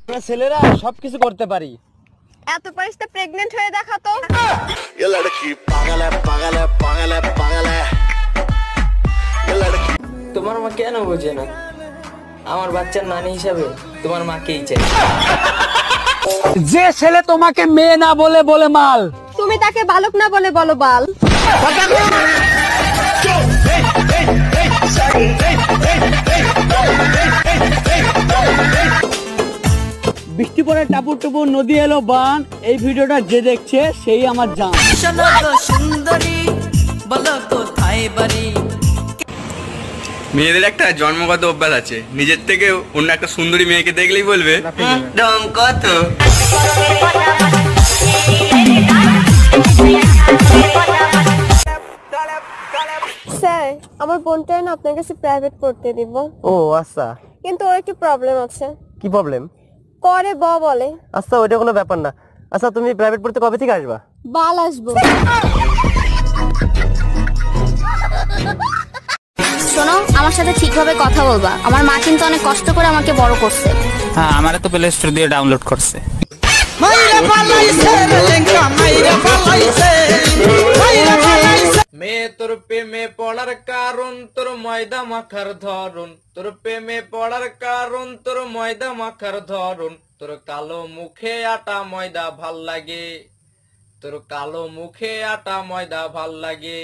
আমরা ছেলেরা সবকিছু করতে পারি। এত পারিস তো প্রেগন্যান্ট হয়ে দেখা তো। ये लड़की पागल है पागल है पागल है पागल है ये लड़की। তোমার মা কেন বোঝে না? আমার বাচ্চার নানি হিসাবে তোমার মাকেই চাই। যে ছেলে তোমাকে মেয়ে না বলে বলে মাল, তুমি তাকে বালক না বলে বলো বাল। বৃষ্টি পরে টাপুর টুপুর নদী এলো বান, এই ভিডিওটা যে দেখছে সেই আমার জান। সুন্দরী বলো কোথায় বাড়ি। মেয়েদের একটা জন্মগত অভ্যাস আছে, নিজের থেকে অন্য একটা সুন্দরী মেয়েকে দেখলেই বলবে রং কত। স্যার, আমার বোনটাই না আপনার কাছে প্রাইভেট পড়তে দিব। ও আচ্ছা, কিন্তু ওর একটু প্রবলেম আছে। কি প্রবলেম? করে বলে। আচ্ছা, ওইটা কোনো ব্যাপার না। আচ্ছা, তুমি প্রাইভেট পড়তে কবে থেকে আসবা? বাল আসবো। শোনো, আমার সাথে ঠিকভাবে কথা বলবা। আমার মা কিন্তু অনেক কষ্ট করে আমাকে বড় করছে। হ্যাঁ, আমারে তো প্লে স্টোর দিয়ে ডাউনলোড করছে। মেয়ে তোর প্রেমে পড়ার কারণ তোর ময়দা মাখার ধরন, তোর প্রেমে পড়ার কারণ তোর ময়দা মাখার ধরন, তোর কালো মুখে আটা ময়দা ভাল লাগে, তোর কালো মুখে আটা ময়দা ভাল লাগে।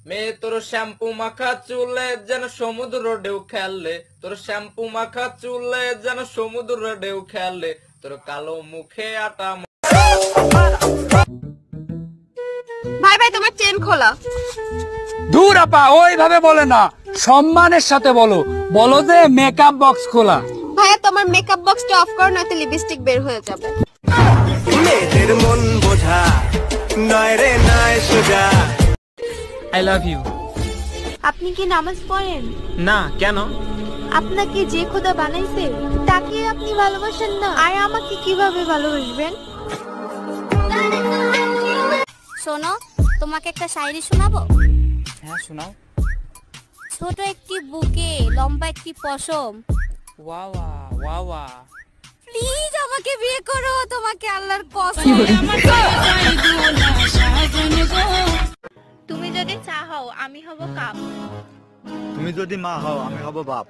মেয়ে তোর শ্যাম্পু মাখা চুলে যেন সমুদ্র ঢেউ খেললে, তোর শ্যাম্পু মাখা চুলে যেন সমুদ্র ঢেউ খেললে, তোর কালো মুখে আটা। ভাই ভাই, তোমার চেন খোলা। দূর আপা, ওইভাবে বলে না, সম্মানের সাথে বলো। বলো যে মেকআপ বক্স খোলা। ভাইয়া, তোমার মেকআপ বক্সটা অফ করো, নয়তো লিপস্টিক বের হয়ে যাবে। মেয়েদের মন বোঝা নয় রে নয় সোজা। I love you. আপনি কি নামাজ পড়েন? না, কেন? আপনাকে যে খোদা বানাইছে তাকে আপনি ভালোবাসেন না, আর আমাকে কিভাবে ভালোবাসবেন? শোনো, তোমাকে একটা শায়রি শোনাবো। হ্যাঁ, শোনাও। ছোট একটি বুকে লম্বা একটি পশম, ওয়া ওয়া ওয়া ওয়া। প্লিজ আমাকে বিয়ে করো, তোমাকে আল্লাহর কসম। তুমি যদি চা হও আমি হব কাপ, তুমি যদি মা হও আমি হব বাপ।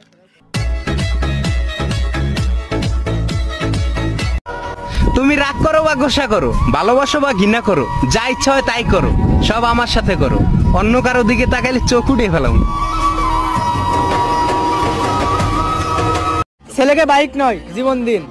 তুমি রাগ করো বা গোসা করো, ভালোবাসো বা ঘৃণা করো, যা ইচ্ছা হয় তাই করো, সব আমার সাথে করো। অন্য কারো দিকে তাকাইলে চোখ উঠে ফেলাম। ছেলেকে বাইক নয়, জীবন দিন।